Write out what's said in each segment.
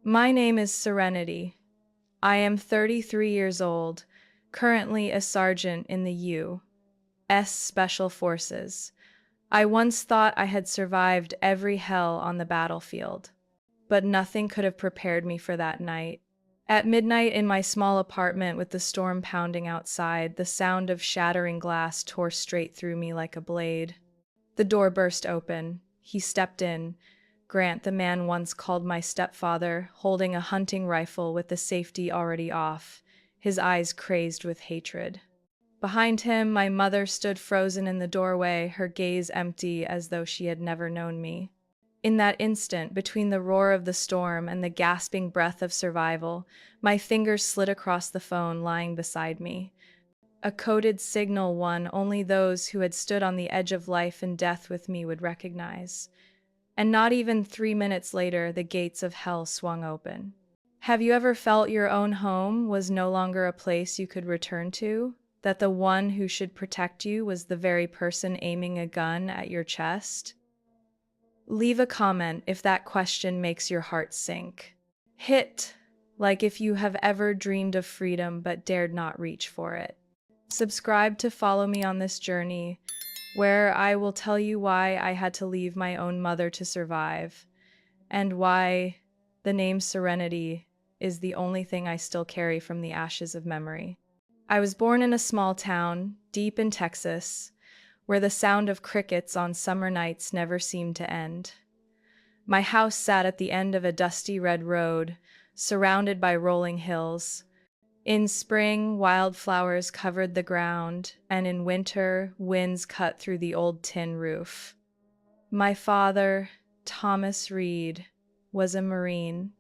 My name is Serenity. I am 33 years old, currently a sergeant in the U.S. Special Forces. I once thought I had survived every hell on the battlefield, but nothing could have prepared me for that night. At midnight in my small apartment with the storm pounding outside, the sound of shattering glass tore straight through me like a blade. The door burst open. He stepped in. Grant, the man once called my stepfather, holding a hunting rifle with the safety already off, his eyes crazed with hatred. Behind him, my mother stood frozen in the doorway, her gaze empty as though she had never known me. In that instant, between the roar of the storm and the gasping breath of survival, my fingers slid across the phone lying beside me. A coded signal, one only those who had stood on the edge of life and death with me would recognize. And not even 3 minutes later, the gates of hell swung open. Have you ever felt your own home was no longer a place you could return to? That the one who should protect you was the very person aiming a gun at your chest? Leave a comment if that question makes your heart sink. Hit like if you have ever dreamed of freedom but dared not reach for it. Subscribe to follow me on this journey, where I will tell you why I had to leave my own mother to survive, and why the name Serenity is the only thing I still carry from the ashes of memory. I was born in a small town, deep in Texas, where the sound of crickets on summer nights never seemed to end. My house sat at the end of a dusty red road, surrounded by rolling hills. In spring, wildflowers covered the ground, and in winter, winds cut through the old tin roof. My father, Thomas Reed, was a Marine.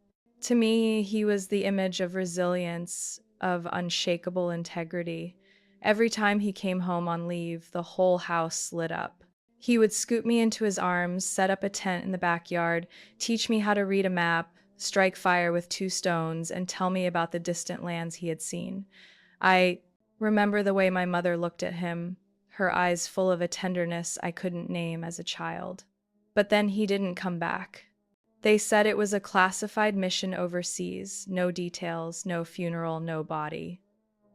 To me, he was the image of resilience, of unshakable integrity. Every time he came home on leave, the whole house lit up. He would scoop me into his arms, set up a tent in the backyard, teach me how to read a map, strike fire with 2 stones, and tell me about the distant lands he had seen. I remember the way my mother looked at him, her eyes full of a tenderness I couldn't name as a child. But then he didn't come back. They said it was a classified mission overseas, no details, no funeral, no body.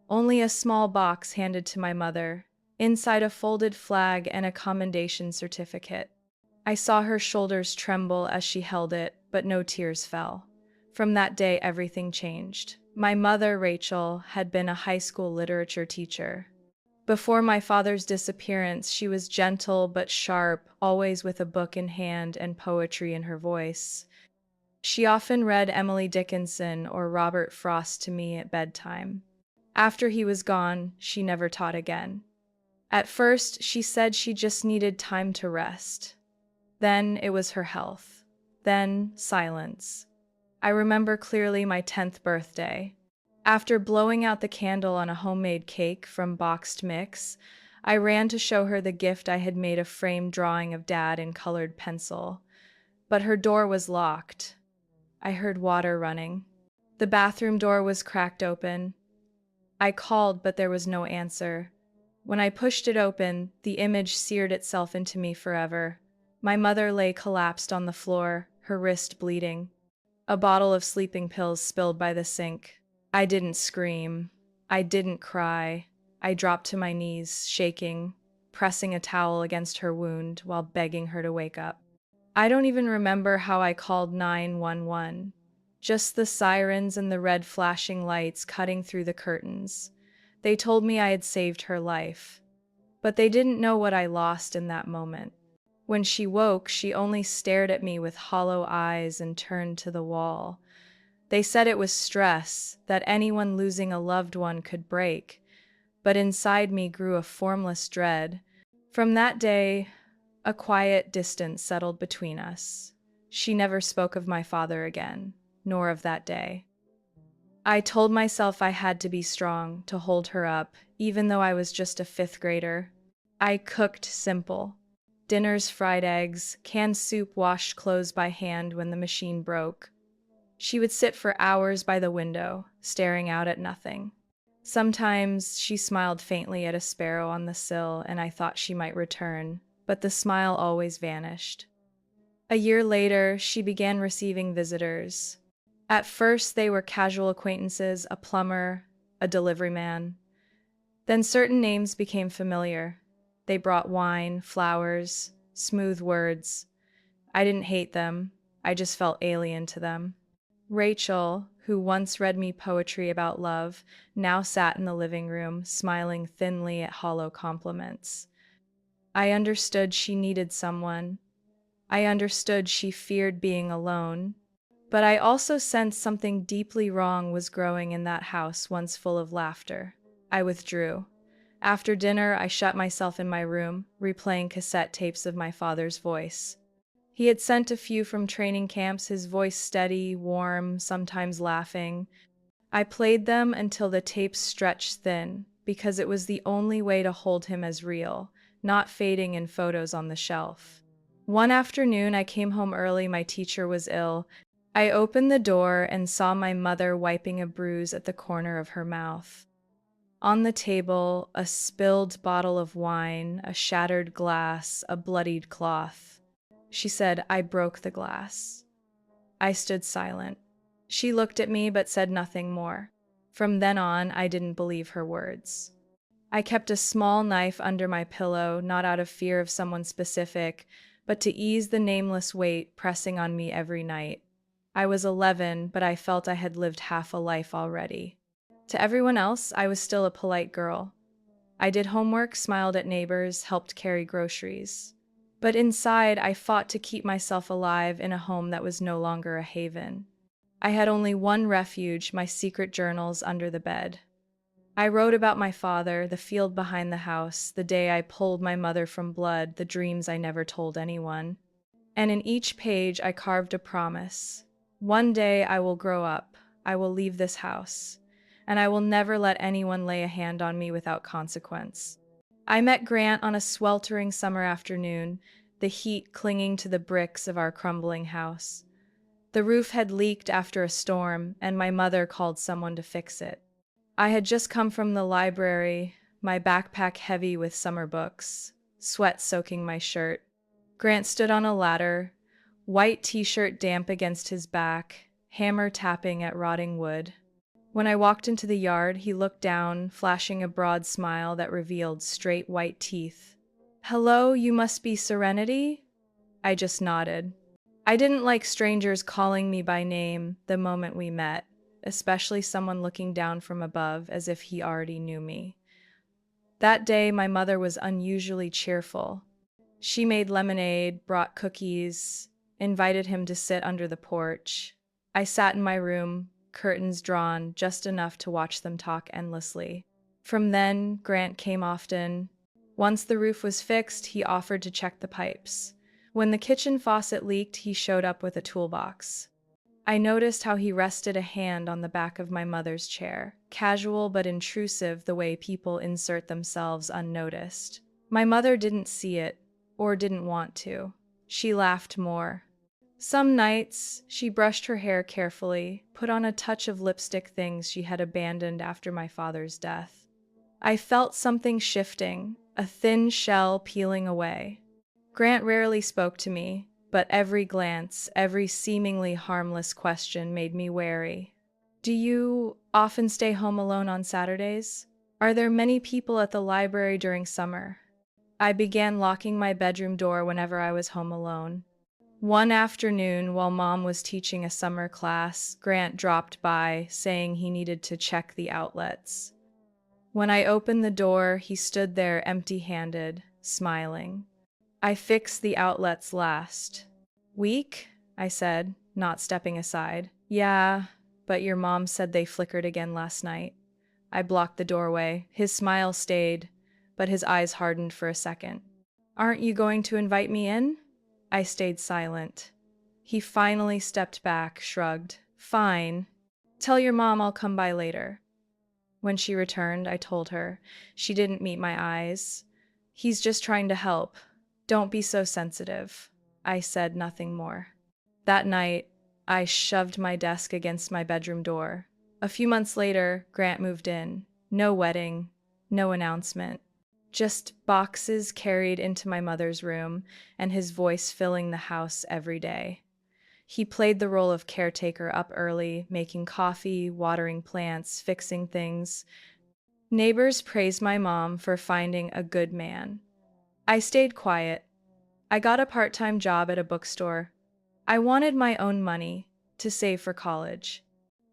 Only a small box handed to my mother, inside a folded flag and a commendation certificate. I saw her shoulders tremble as she held it, but no tears fell. From that day, everything changed. My mother, Rachel, had been a high school literature teacher. Before my father's disappearance, she was gentle but sharp, always with a book in hand and poetry in her voice. She often read Emily Dickinson or Robert Frost to me at bedtime. After he was gone, she never taught again. At first, she said she just needed time to rest. Then it was her health. Then silence. I remember clearly my 10th birthday. After blowing out the candle on a homemade cake from boxed mix, I ran to show her the gift I had made, a framed drawing of Dad in colored pencil. But her door was locked. I heard water running. The bathroom door was cracked open. I called, but there was no answer. When I pushed it open, the image seared itself into me forever. My mother lay collapsed on the floor, her wrist bleeding. A bottle of sleeping pills spilled by the sink. I didn't scream. I didn't cry. I dropped to my knees, shaking, pressing a towel against her wound while begging her to wake up. I don't even remember how I called 911. Just the sirens and the red flashing lights cutting through the curtains. They told me I had saved her life. But they didn't know what I lost in that moment. When she woke, she only stared at me with hollow eyes and turned to the wall. They said it was stress, that anyone losing a loved one could break. But inside me grew a formless dread. From that day, a quiet distance settled between us. She never spoke of my father again, nor of that day. I told myself I had to be strong, to hold her up, even though I was just a 5th grader. I cooked simple. Dinners, fried eggs, canned soup, washed clothes by hand when the machine broke. She would sit for hours by the window, staring out at nothing. Sometimes she smiled faintly at a sparrow on the sill, and I thought she might return, but the smile always vanished. A year later, she began receiving visitors. At first, they were casual acquaintances, a plumber, a delivery man. Then certain names became familiar. They brought wine, flowers, smooth words. I didn't hate them, I just felt alien to them. Rachel, who once read me poetry about love, now sat in the living room, smiling thinly at hollow compliments. I understood she needed someone. I understood she feared being alone. But I also sensed something deeply wrong was growing in that house once full of laughter. I withdrew. After dinner, I shut myself in my room, replaying cassette tapes of my father's voice. He had sent a few from training camps, his voice steady, warm, sometimes laughing. I played them until the tapes stretched thin, because it was the only way to hold him as real, not fading in photos on the shelf. One afternoon, I came home early, my teacher was ill. I opened the door and saw my mother wiping a bruise at the corner of her mouth. On the table, a spilled bottle of wine, a shattered glass, a bloodied cloth. She said, "I broke the glass." I stood silent. She looked at me but said nothing more. From then on, I didn't believe her words. I kept a small knife under my pillow, not out of fear of someone specific, but to ease the nameless weight pressing on me every night. I was 11, but I felt I had lived half a life already. To everyone else, I was still a polite girl. I did homework, smiled at neighbors, helped carry groceries. But inside, I fought to keep myself alive in a home that was no longer a haven. I had only one refuge, my secret journals under the bed. I wrote about my father, the field behind the house, the day I pulled my mother from blood, the dreams I never told anyone. And in each page, I carved a promise. One day I will grow up, I will leave this house, and I will never let anyone lay a hand on me without consequence. I met Grant on a sweltering summer afternoon, the heat clinging to the bricks of our crumbling house. The roof had leaked after a storm, and my mother called someone to fix it. I had just come from the library, my backpack heavy with summer books, sweat soaking my shirt. Grant stood on a ladder, white t-shirt damp against his back, hammer tapping at rotting wood. When I walked into the yard, he looked down, flashing a broad smile that revealed straight white teeth. "Hello, you must be Serenity?" I just nodded. I didn't like strangers calling me by name the moment we met, especially someone looking down from above as if he already knew me. That day, my mother was unusually cheerful. She made lemonade, brought cookies, invited him to sit under the porch. I sat in my room, curtains drawn, just enough to watch them talk endlessly. From then, Grant came often. Once the roof was fixed, he offered to check the pipes. When the kitchen faucet leaked, he showed up with a toolbox. I noticed how he rested a hand on the back of my mother's chair, casual but intrusive the way people insert themselves unnoticed. My mother didn't see it, or didn't want to. She laughed more. Some nights, she brushed her hair carefully, put on a touch of lipstick, things she had abandoned after my father's death. I felt something shifting, a thin shell peeling away. Grant rarely spoke to me, but every glance, every seemingly harmless question made me wary. "Do you often stay home alone on Saturdays? Are there many people at the library during summer?" I began locking my bedroom door whenever I was home alone. One afternoon, while Mom was teaching a summer class, Grant dropped by, saying he needed to check the outlets. When I opened the door, he stood there empty-handed, smiling. "I fixed the outlets last week," I said, not stepping aside. "Yeah, but your mom said they flickered again last night." I blocked the doorway. His smile stayed, but his eyes hardened for a second. "Aren't you going to invite me in?" I stayed silent. He finally stepped back, shrugged. "Fine. Tell your mom I'll come by later." When she returned, I told her. She didn't meet my eyes. "He's just trying to help. Don't be so sensitive." I said nothing more. That night, I shoved my desk against my bedroom door. A few months later, Grant moved in. No wedding, no announcement. Just boxes carried into my mother's room, and his voice filling the house every day. He played the role of caretaker up early, making coffee, watering plants, fixing things. Neighbors praised my mom for finding a good man. I stayed quiet. I got a part-time job at a bookstore. I wanted my own money to save for college.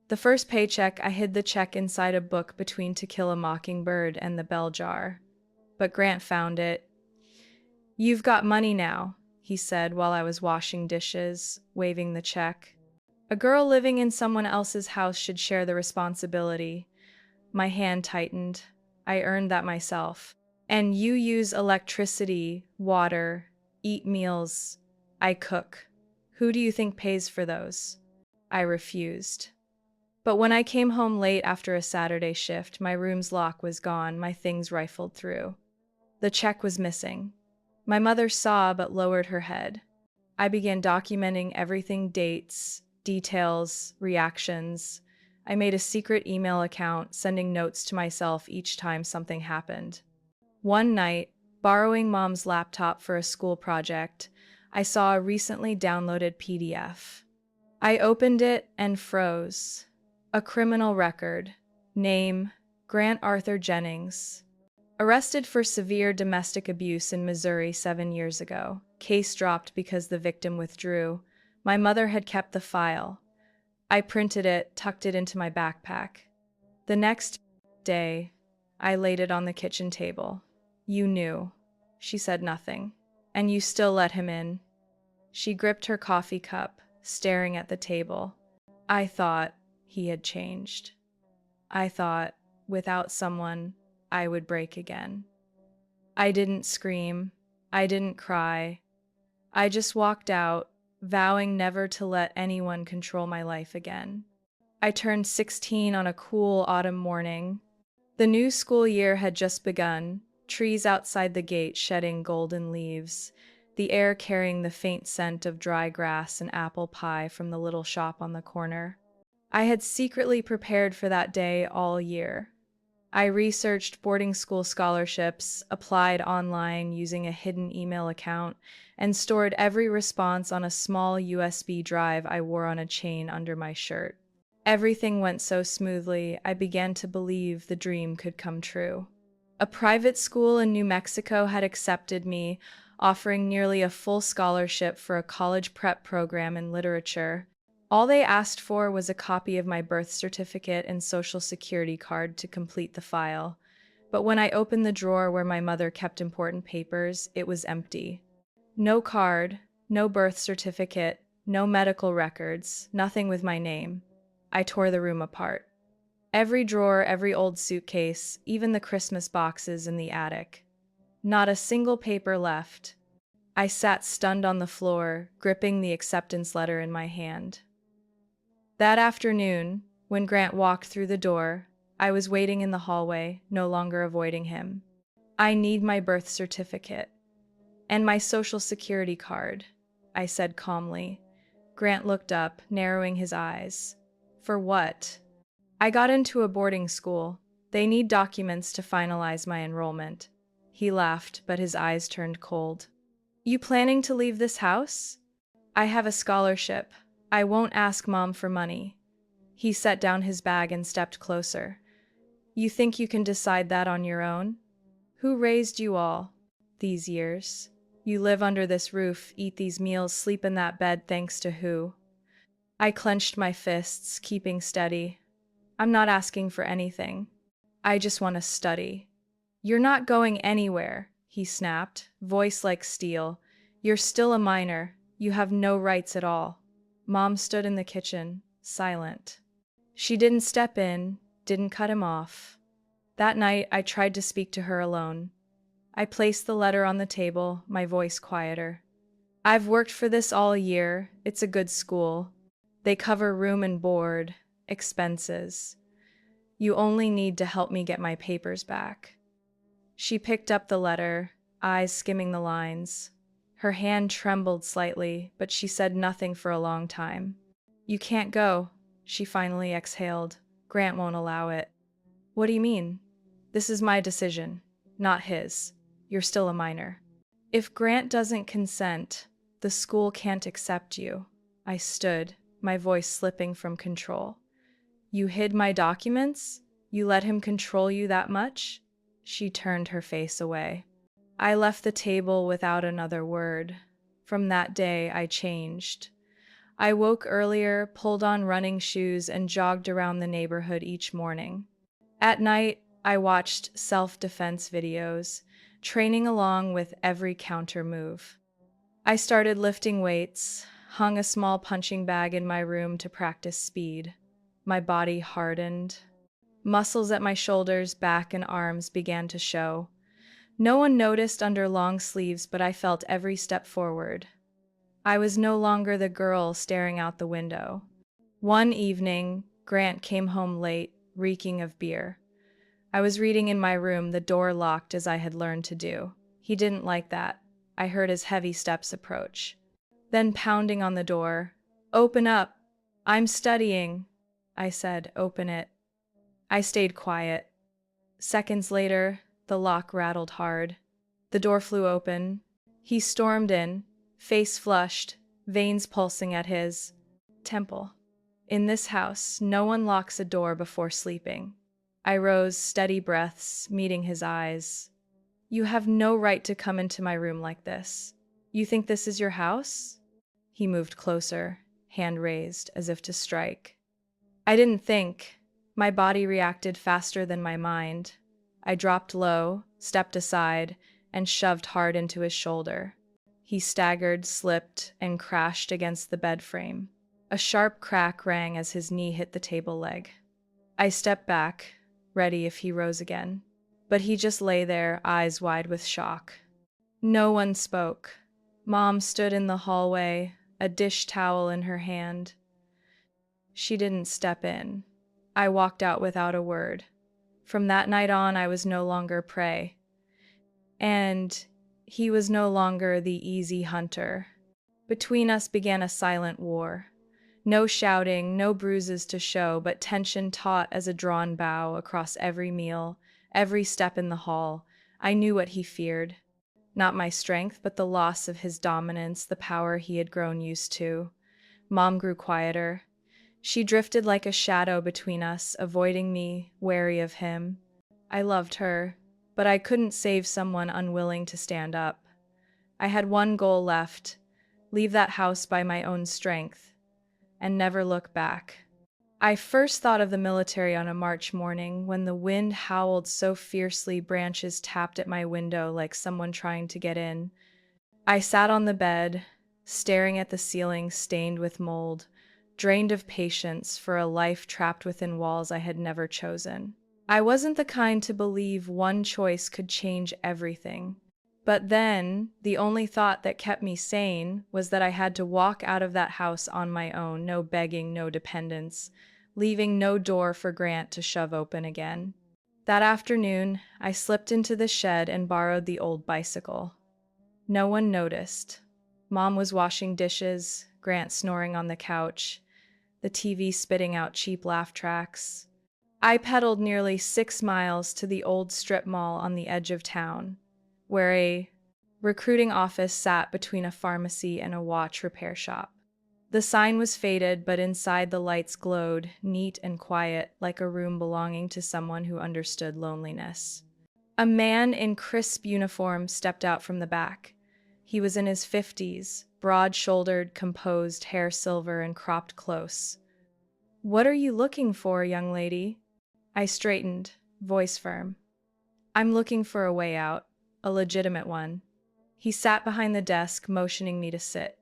The first paycheck, I hid the check inside a book between To Kill a Mockingbird and The Bell Jar. But Grant found it. "You've got money now," he said while I was washing dishes, waving the check. "A girl living in someone else's house should share the responsibility." My hand tightened. "I earned that myself. And you use electricity, water, eat meals. I cook. Who do you think pays for those?" I refused. But when I came home late after a Saturday shift, my room's lock was gone, my things rifled through. The check was missing. My mother saw but lowered her head. I began documenting everything: dates, details, reactions. I made a secret email account, sending notes to myself each time something happened. One night, borrowing Mom's laptop for a school project, I saw a recently downloaded PDF. I opened it and froze. A criminal record. Name: Grant Arthur Jennings. Arrested for severe domestic abuse in Missouri 7 years ago. Case dropped because the victim withdrew. My mother had kept the file. I printed it, tucked it into my backpack. The next day, I laid it on the kitchen table. "You knew." She said nothing. "And you still let him in." She gripped her coffee cup, staring at the table. "I thought he had changed. I thought, without someone, I would break again." I didn't scream. I didn't cry. I just walked out, vowing never to let anyone control my life again. I turned 16 on a cool autumn morning. The new school year had just begun, trees outside the gate shedding golden leaves, the air carrying the faint scent of dry grass and apple pie from the little shop on the corner. I had secretly prepared for that day all year. I researched boarding school scholarships, applied online using a hidden email account, and stored every response on a small USB drive I wore on a chain under my shirt. Everything went so smoothly, I began to believe the dream could come true. A private school in New Mexico had accepted me, offering nearly a full scholarship for a college prep program in literature. All they asked for was a copy of my birth certificate and social security card to complete the file. But when I opened the drawer where my mother kept important papers, it was empty. No card, no birth certificate, no medical records, nothing with my name. I tore the room apart. Every drawer, every old suitcase, even the Christmas boxes in the attic. Not a single paper left. I sat stunned on the floor, gripping the acceptance letter in my hand. That afternoon, when Grant walked through the door, I was waiting in the hallway, no longer avoiding him. "I need my birth certificate. And my social security card," I said calmly. Grant looked up, narrowing his eyes. "For what?" "I got into a boarding school. They need documents to finalize my enrollment." He laughed, but his eyes turned cold. "You planning to leave this house?" "I have a scholarship. I won't ask Mom for money." He set down his bag and stepped closer. "You think you can decide that on your own? Who raised you all these years? You live under this roof, eat these meals, sleep in that bed, thanks to who?" I clenched my fists, keeping steady. "I'm not asking for anything. I just want to study." "You're not going anywhere," he snapped, voice like steel. "You're still a minor. You have no rights at all." Mom stood in the kitchen, silent. She didn't step in, didn't cut him off. That night, I tried to speak to her alone. I placed the letter on the table, my voice quieter. "I've worked for this all year. It's a good school. They cover room and board, expenses. You only need to help me get my papers back." She picked up the letter, eyes skimming the lines. Her hand trembled slightly, but she said nothing for a long time. "You can't go," she finally exhaled. "Grant won't allow it." "What do you mean?" "This is my decision, not his. You're still a minor. If Grant doesn't consent, the school can't accept you." I stood, my voice slipping from control. You hid my documents? You let him control you that much? She turned her face away. I left the table without another word. From that day, I changed. I woke earlier, pulled on running shoes, and jogged around the neighborhood each morning. At night, I watched self-defense videos, training along with every counter move. I started lifting weights, hung a small punching bag in my room to practice speed. My body hardened. Muscles at my shoulders, back, and arms began to show. No one noticed under long sleeves, but I felt every step forward. I was no longer the girl staring out the window. One evening, Grant came home late, reeking of beer. I was reading in my room, the door locked as I had learned to do. He didn't like that. I heard his heavy steps approach. Then pounding on the door. "Open up! I'm studying!" I said, "Open it." I stayed quiet. Seconds later, the lock rattled hard. The door flew open. He stormed in, face flushed, veins pulsing at his temple. In this house, no one locks a door before sleeping. I rose, steady breaths, meeting his eyes. "You have no right to come into my room like this. You think this is your house?" He moved closer, hand raised, as if to strike. I didn't think. My body reacted faster than my mind. I dropped low, stepped aside, and shoved hard into his shoulder. He staggered, slipped, and crashed against the bed frame. A sharp crack rang as his knee hit the table leg. I stepped back, ready if he rose again. But he just lay there, eyes wide with shock. No one spoke. Mom stood in the hallway, a dish towel in her hand. She didn't step in. I walked out without a word. From that night on, I was no longer prey. And he was no longer the easy hunter. Between us began a silent war. No shouting, no bruises to show, but tension taut as a drawn bow across every meal, every step in the hall. I knew what he feared. Not my strength, but the loss of his dominance, the power he had grown used to. Mom grew quieter. She drifted like a shadow between us, avoiding me, wary of him. I loved her, but I couldn't save someone unwilling to stand up. I had one goal left: leave that house by my own strength, and never look back. I first thought of the military on a March morning when the wind howled so fiercely branches tapped at my window like someone trying to get in. I sat on the bed, staring at the ceiling stained with mold, drained of patience for a life trapped within walls I had never chosen. I wasn't the kind to believe one choice could change everything. But then, the only thought that kept me sane was that I had to walk out of that house on my own, no begging, no dependence, leaving no door for Grant to shove open again. That afternoon, I slipped into the shed and borrowed the old bicycle. No one noticed. Mom was washing dishes, Grant snoring on the couch, the TV spitting out cheap laugh tracks. I pedaled nearly 6 miles to the old strip mall on the edge of town, where a recruiting office sat between a pharmacy and a watch repair shop. The sign was faded, but inside the lights glowed, neat and quiet, like a room belonging to someone who understood loneliness. A man in crisp uniform stepped out from the back. He was in his 50s, broad-shouldered, composed, hair silver and cropped close. "What are you looking for, young lady?" I straightened, voice firm. "I'm looking for a way out, a legitimate one." He sat behind the desk, motioning me to sit.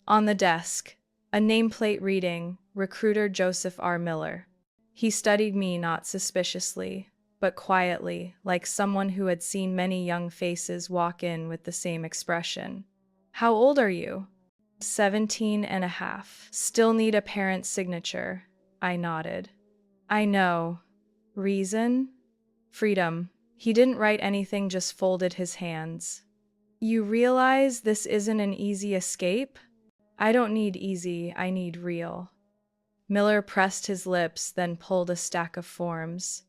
On the desk, a nameplate reading, Recruiter Joseph R. Miller. He studied me not suspiciously, but quietly, like someone who had seen many young faces walk in with the same expression. "How old are you?" 17 and a half. "Still need a parent's signature." I nodded. "I know. Reason?" "Freedom." He didn't write anything, just folded his hands. "You realize this isn't an easy escape?" "I don't need easy, I need real." Miller pressed his lips, then pulled a stack of forms.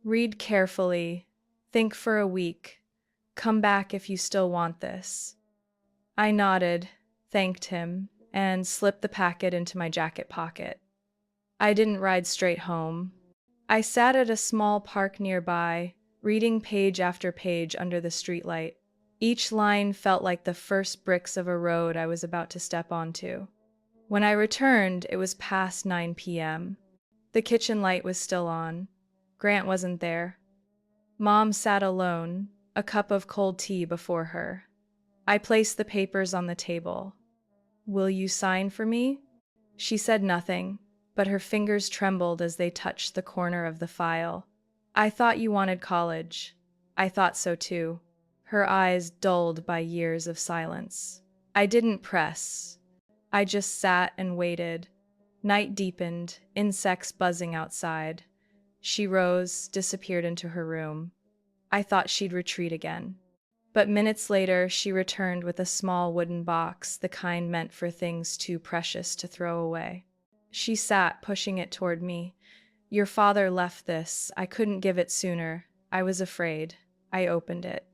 "Read carefully. Think for a week. Come back if you still want this." I nodded, thanked him, and slipped the packet into my jacket pocket. I didn't ride straight home. I sat at a small park nearby, reading page after page under the streetlight. Each line felt like the first bricks of a road I was about to step onto. When I returned, it was past 9 p.m. The kitchen light was still on. Grant wasn't there. Mom sat alone, a cup of cold tea before her. I placed the papers on the table. "Will you sign for me?" She said nothing, but her fingers trembled as they touched the corner of the file. "I thought you wanted college." I thought so too, her eyes dulled by years of silence. I didn't press. I just sat and waited. Night deepened, insects buzzing outside. She rose, disappeared into her room. I thought she'd retreat again. But minutes later, she returned with a small wooden box, the kind meant for things too precious to throw away. She sat, pushing it toward me. "Your father left this. I couldn't give it sooner. I was afraid." I opened it.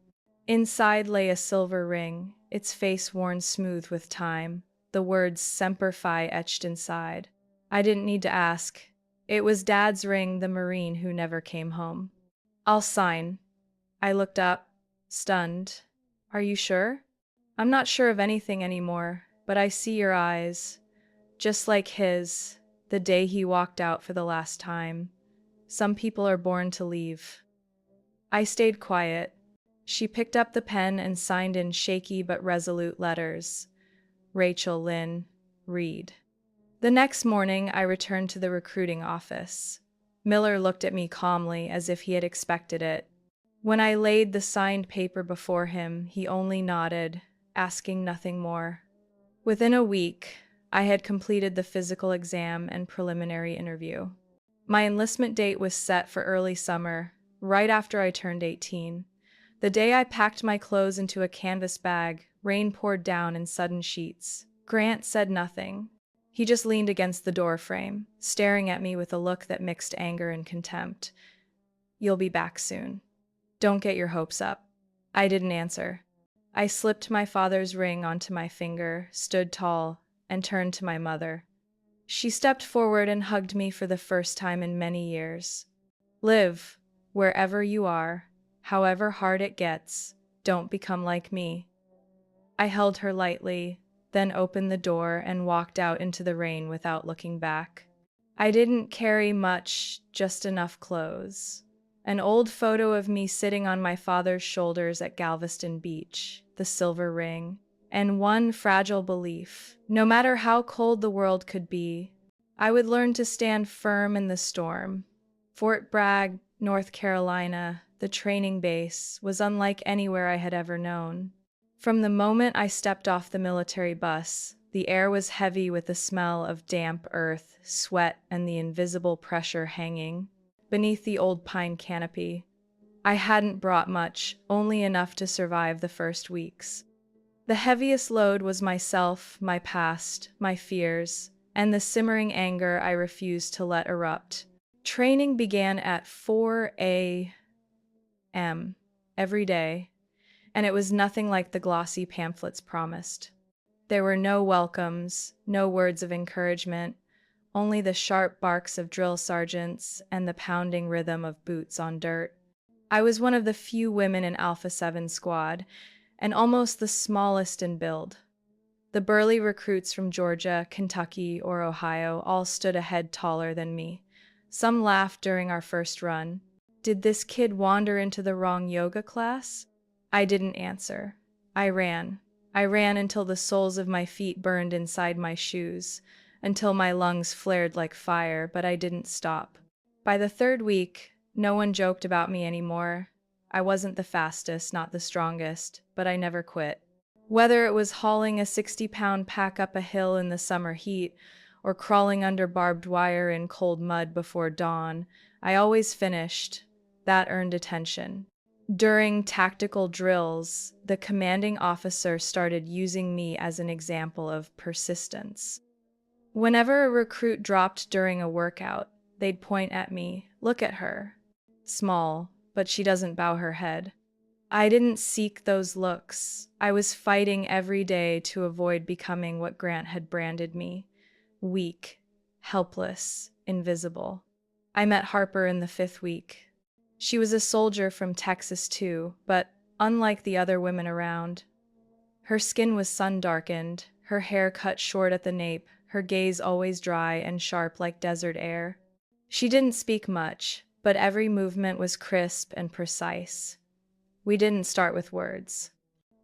Inside lay a silver ring, its face worn smooth with time, the words Semper Fi etched inside. I didn't need to ask. It was Dad's ring, the Marine who never came home. "I'll sign." I looked up, stunned. "Are you sure?" "I'm not sure of anything anymore, but I see your eyes. Just like his, the day he walked out for the last time. Some people are born to leave." I stayed quiet. She picked up the pen and signed in shaky but resolute letters. "Rachel Lynn, Reed." The next morning, I returned to the recruiting office. Miller looked at me calmly, as if he had expected it. When I laid the signed paper before him, he only nodded, asking nothing more. Within a week, I had completed the physical exam and preliminary interview. My enlistment date was set for early summer, right after I turned 18. The day I packed my clothes into a canvas bag, rain poured down in sudden sheets. Grant said nothing. He just leaned against the door frame, staring at me with a look that mixed anger and contempt. "You'll be back soon. Don't get your hopes up." I didn't answer. I slipped my father's ring onto my finger, stood tall, and turned to my mother. She stepped forward and hugged me for the first time in many years. "Live, wherever you are, however hard it gets, don't become like me." I held her lightly, then opened the door and walked out into the rain without looking back. I didn't carry much, just enough clothes. An old photo of me sitting on my father's shoulders at Galveston Beach, the silver ring, and one fragile belief: no matter how cold the world could be, I would learn to stand firm in the storm. Fort Bragg, North Carolina, the training base, was unlike anywhere I had ever known. From the moment I stepped off the military bus, the air was heavy with the smell of damp earth, sweat, and the invisible pressure hanging beneath the old pine canopy. I hadn't brought much, only enough to survive the first weeks. The heaviest load was myself, my past, my fears, and the simmering anger I refused to let erupt. Training began at 4 a.m. every day, and it was nothing like the glossy pamphlets promised. There were no welcomes, no words of encouragement, only the sharp barks of drill sergeants and the pounding rhythm of boots on dirt. I was one of the few women in Alpha 7 squad, and almost the smallest in build. The burly recruits from Georgia, Kentucky, or Ohio all stood a head taller than me. Some laughed during our first run. Did this kid wander into the wrong yoga class? I didn't answer. I ran. I ran until the soles of my feet burned inside my shoes, until my lungs flared like fire, but I didn't stop. By the third week, no one joked about me anymore. I wasn't the fastest, not the strongest, but I never quit. Whether it was hauling a 60-pound pack up a hill in the summer heat, or crawling under barbed wire in cold mud before dawn, I always finished. That earned attention. During tactical drills, the commanding officer started using me as an example of persistence. Whenever a recruit dropped during a workout, they'd point at me. "Look at her. Small, but she doesn't bow her head." I didn't seek those looks. I was fighting every day to avoid becoming what Grant had branded me: weak, helpless, invisible. I met Harper in the 5th week. She was a soldier from Texas too, but unlike the other women around, her skin was sun-darkened, her hair cut short at the nape, her gaze always dry and sharp like desert air. She didn't speak much, but every movement was crisp and precise. We didn't start with words.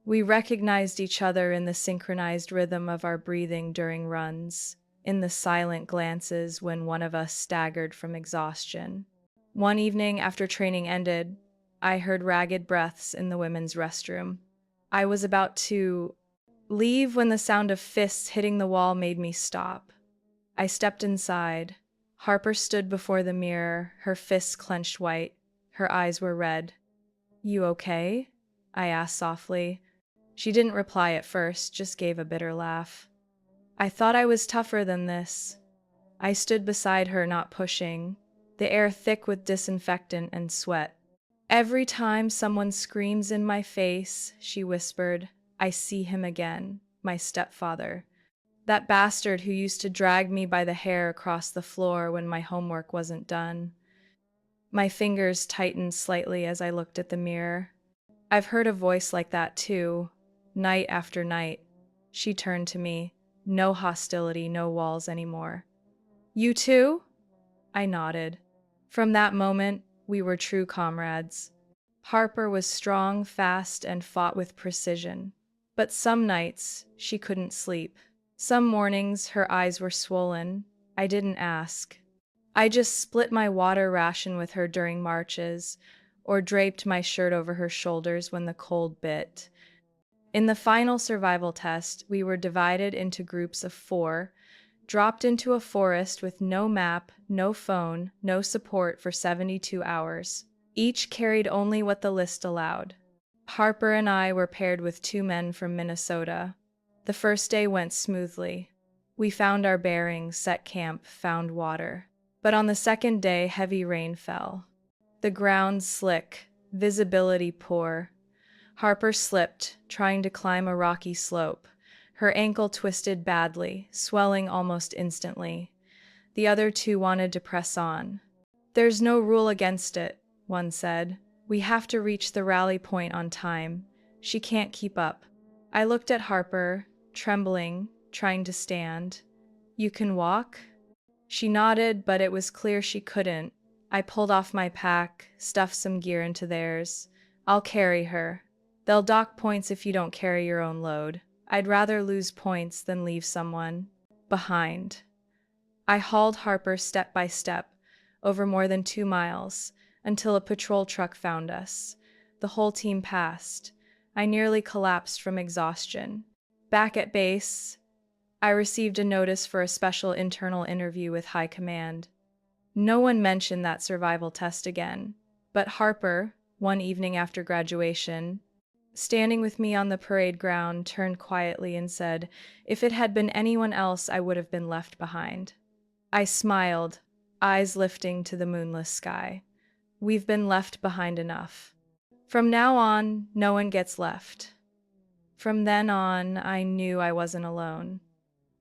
We recognized each other in the synchronized rhythm of our breathing during runs, in the silent glances when one of us staggered from exhaustion. One evening after training ended, I heard ragged breaths in the women's restroom. I was about to leave when the sound of fists hitting the wall made me stop. I stepped inside. Harper stood before the mirror, her fists clenched white. Her eyes were red. "You okay?" I asked softly. She didn't reply at first, just gave a bitter laugh. I thought I was tougher than this. I stood beside her, not pushing, the air thick with disinfectant and sweat. "Every time someone screams in my face," she whispered, "I see him again, my stepfather. That bastard who used to drag me by the hair across the floor when my homework wasn't done." My fingers tightened slightly as I looked at the mirror. "I've heard a voice like that too, night after night." She turned to me. No hostility, no walls anymore. "You too?" I nodded. From that moment, we were true comrades. Harper was strong, fast, and fought with precision. But some nights, she couldn't sleep. Some mornings, her eyes were swollen. I didn't ask. I just split my water ration with her during marches, or draped my shirt over her shoulders when the cold bit. In the final survival test, we were divided into groups of 4, dropped into a forest with no map, no phone, no support for 72 hours. Each carried only what the list allowed. Harper and I were paired with 2 men from Minnesota. The first day went smoothly. We found our bearings, set camp, found water. But on the second day, heavy rain fell. The ground slick, visibility poor. Harper slipped, trying to climb a rocky slope. Her ankle twisted badly, swelling almost instantly. The other 2 wanted to press on. "There's no rule against it," one said. "We have to reach the rally point on time. She can't keep up." I looked at Harper, trembling, trying to stand. "You can walk?" She nodded, but it was clear she couldn't. I pulled off my pack, stuffed some gear into theirs. "I'll carry her. They'll dock points if you don't carry your own load. I'd rather lose points than leave someone behind." I hauled Harper step by step, over more than 2 miles, until a patrol truck found us. The whole team passed. I nearly collapsed from exhaustion. Back at base, I received a notice for a special internal interview with High Command. No one mentioned that survival test again, but Harper, one evening after graduation, standing with me on the parade ground, turned quietly and said, "If it had been anyone else, I would have been left behind." I smiled, eyes lifting to the moonless sky. "We've been left behind enough. From now on, no one gets left." From then on, I knew I wasn't alone.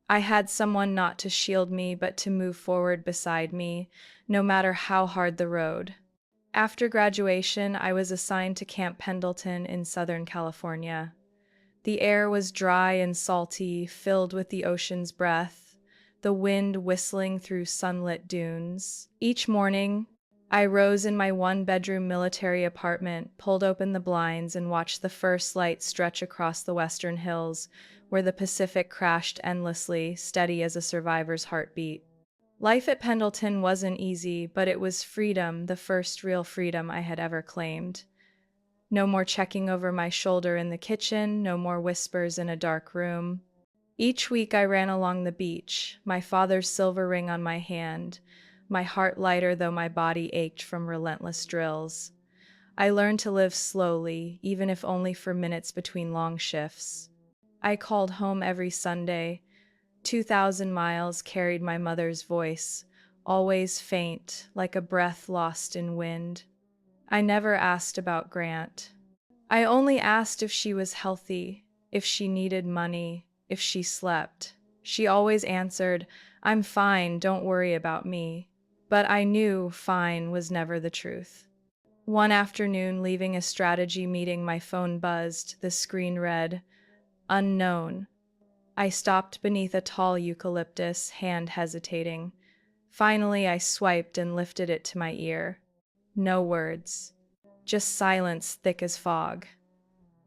I had someone not to shield me, but to move forward beside me, no matter how hard the road. After graduation, I was assigned to Camp Pendleton in Southern California. The air was dry and salty, filled with the ocean's breath, the wind whistling through sunlit dunes. Each morning, I rose in my 1-bedroom military apartment, pulled open the blinds, and watched the first light stretch across the western hills, where the Pacific crashed endlessly, steady as a survivor's heartbeat. Life at Pendleton wasn't easy, but it was freedom, the first real freedom I had ever claimed. No more checking over my shoulder in the kitchen, no more whispers in a dark room. Each week I ran along the beach, my father's silver ring on my hand, my heart lighter though my body ached from relentless drills. I learned to live slowly, even if only for minutes between long shifts. I called home every Sunday. 2,000 miles carried my mother's voice, always faint, like a breath lost in wind. I never asked about Grant. I only asked if she was healthy, if she needed money, if she slept. She always answered, "I'm fine, don't worry about me." But I knew fine was never the truth. One afternoon, leaving a strategy meeting, my phone buzzed. The screen read, "Unknown." I stopped beneath a tall eucalyptus, hand hesitating. Finally, I swiped and lifted it to my ear. No words, just silence thick as fog.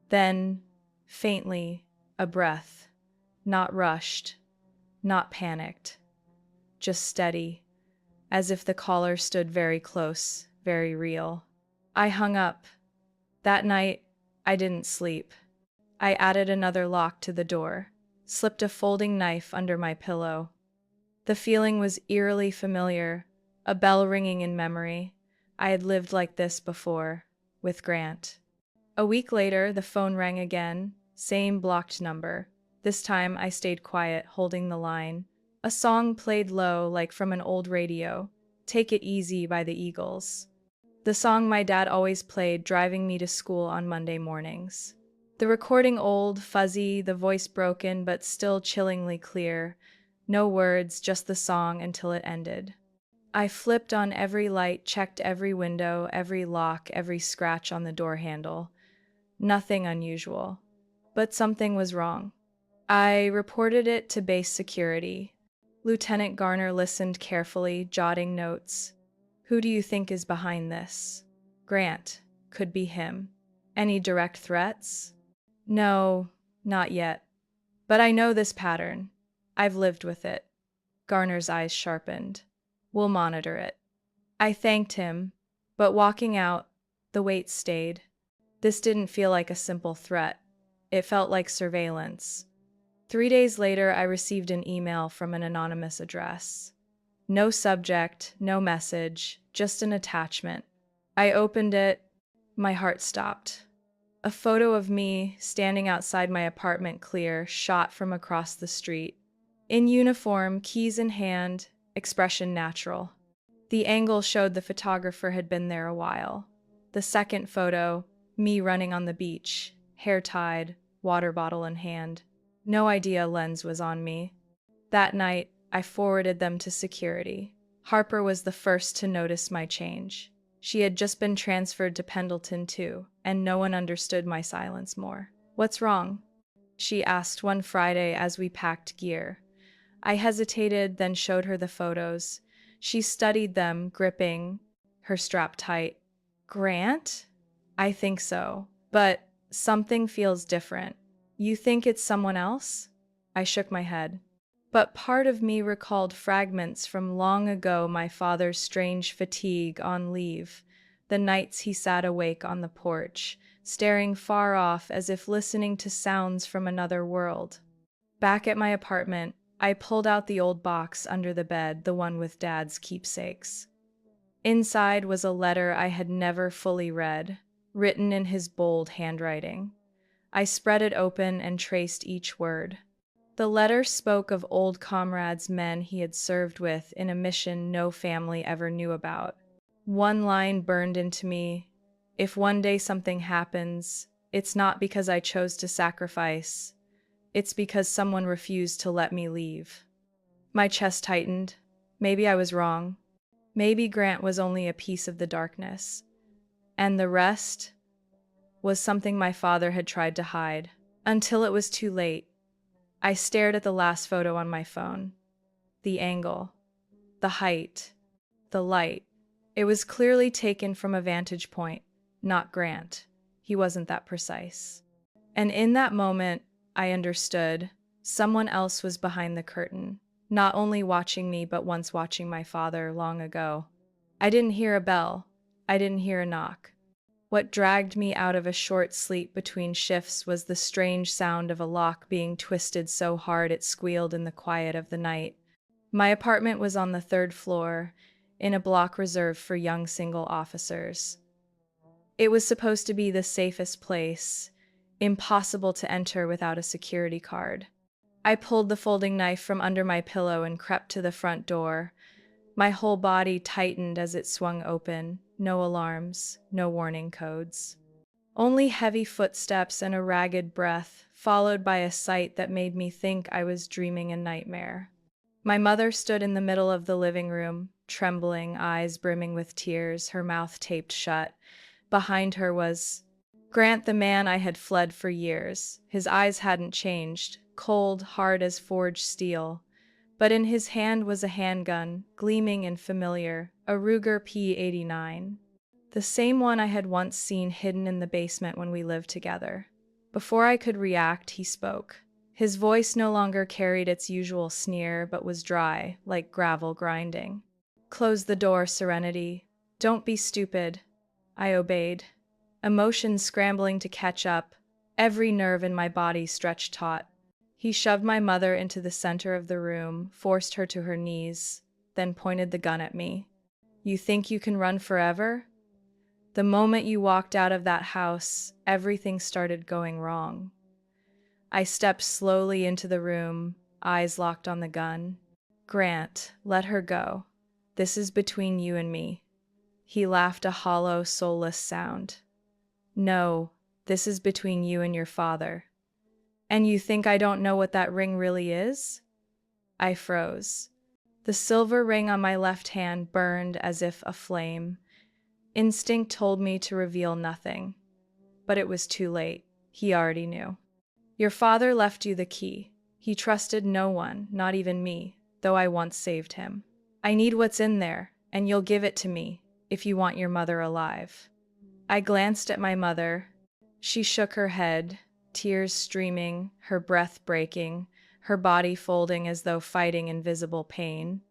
Then, faintly, a breath. Not rushed, not panicked, just steady, as if the caller stood very close, very real. I hung up. That night, I didn't sleep. I added another lock to the door, slipped a folding knife under my pillow. The feeling was eerily familiar, a bell ringing in memory. I had lived like this before, with Grant. A week later, the phone rang again, same blocked number. This time, I stayed quiet, holding the line. A song played low, like from an old radio, "Take It Easy" by the Eagles. The song my dad always played driving me to school on Monday mornings. The recording old, fuzzy, the voice broken but still chillingly clear. No words, just the song until it ended. I flipped on every light, checked every window, every lock, every scratch on the door handle. Nothing unusual. But something was wrong. I reported it to base security. Lieutenant Garner listened carefully, jotting notes. "Who do you think is behind this?" "Grant. Could be him." "Any direct threats?" "No, not yet. But I know this pattern. I've lived with it." Garner's eyes sharpened. "We'll monitor it." I thanked him, but walking out, the weight stayed. This didn't feel like a simple threat. It felt like surveillance. 3 days later, I received an email from an anonymous address. No subject, no message, just an attachment. I opened it. My heart stopped. A photo of me standing outside my apartment, clear, shot from across the street. In uniform, keys in hand, expression natural. The angle showed the photographer had been there a while. The second photo, me running on the beach, hair tied, water bottle in hand. No idea a lens was on me. That night, I forwarded them to security. Harper was the first to notice my change. She had just been transferred to Pendleton too, and no one understood my silence more. "What's wrong?" she asked one Friday as we packed gear. I hesitated, then showed her the photos. She studied them, gripping her strap tight. "Grant?" "I think so. But something feels different." "You think it's someone else?" I shook my head. But part of me recalled fragments from long ago, my father's strange fatigue on leave, the nights he sat awake on the porch, staring far off as if listening to sounds from another world. Back at my apartment, I pulled out the old box under the bed, the one with Dad's keepsakes. Inside was a letter I had never fully read, written in his bold handwriting. I spread it open and traced each word. The letter spoke of old comrades, men he had served with in a mission no family ever knew about. One line burned into me: "If one day something happens, it's not because I chose to sacrifice. It's because someone refused to let me leave." My chest tightened. Maybe I was wrong. Maybe Grant was only a piece of the darkness. And the rest was something my father had tried to hide. Until it was too late. I stared at the last photo on my phone. The angle, the height, the light. It was clearly taken from a vantage point, not Grant. He wasn't that precise. And in that moment, I understood. Someone else was behind the curtain, not only watching me, but once watching my father long ago. I didn't hear a bell. I didn't hear a knock. What dragged me out of a short sleep between shifts was the strange sound of a lock being twisted so hard it squealed in the quiet of the night. My apartment was on the 3rd floor, in a block reserved for young single officers. It was supposed to be the safest place, impossible to enter without a security card. I pulled the folding knife from under my pillow and crept to the front door. My whole body tightened as it swung open. No alarms, no warning codes. Only heavy footsteps and a ragged breath, followed by a sight that made me think I was dreaming a nightmare. My mother stood in the middle of the living room, trembling, eyes brimming with tears, her mouth taped shut. Behind her was Grant, the man I had fled for years. His eyes hadn't changed, cold, hard as forged steel. But in his hand was a handgun, gleaming and familiar, a Ruger P-89. The same one I had once seen hidden in the basement when we lived together. Before I could react, he spoke. His voice no longer carried its usual sneer, but was dry, like gravel grinding. "Close the door, Serenity. Don't be stupid." I obeyed, emotions scrambling to catch up, every nerve in my body stretched taut. He shoved my mother into the center of the room, forced her to her knees, then pointed the gun at me. "You think you can run forever?" The moment you walked out of that house, everything started going wrong. I stepped slowly into the room, eyes locked on the gun. "Grant, let her go. This is between you and me." He laughed, a hollow, soulless sound. "No, this is between you and your father." "And you think I don't know what that ring really is?" I froze. The silver ring on my left hand burned as if aflame. Instinct told me to reveal nothing. But it was too late. He already knew. "Your father left you the key. He trusted no one, not even me, though I once saved him. I need what's in there, and you'll give it to me, if you want your mother alive." I glanced at my mother. She shook her head, tears streaming, her breath breaking, her body folding as though fighting invisible pain.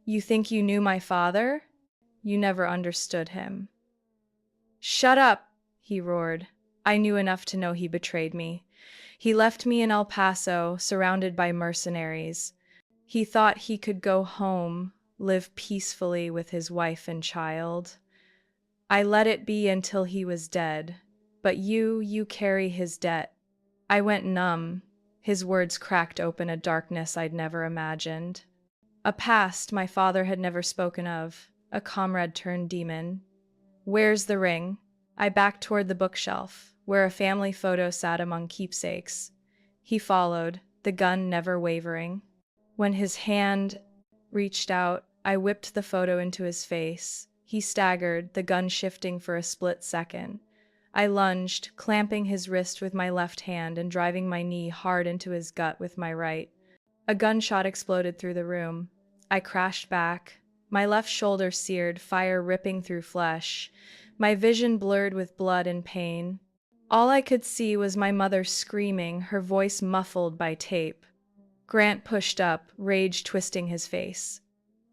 "You think you knew my father? You never understood him." "Shut up!" he roared. I knew enough to know he betrayed me. He left me in El Paso, surrounded by mercenaries. He thought he could go home, live peacefully with his wife and child. I let it be until he was dead. "But you carry his debt." I went numb. His words cracked open a darkness I'd never imagined. A past my father had never spoken of, a comrade turned demon. "Where's the ring?" I backed toward the bookshelf, where a family photo sat among keepsakes. He followed, the gun never wavering. When his hand reached out, I whipped the photo into his face. He staggered, the gun shifting for a split second. I lunged, clamping his wrist with my left hand and driving my knee hard into his gut with my right. A gunshot exploded through the room. I crashed back, my left shoulder seared, fire ripping through flesh, my vision blurred with blood and pain. All I could see was my mother screaming, her voice muffled by tape. Grant pushed up, rage twisting his face.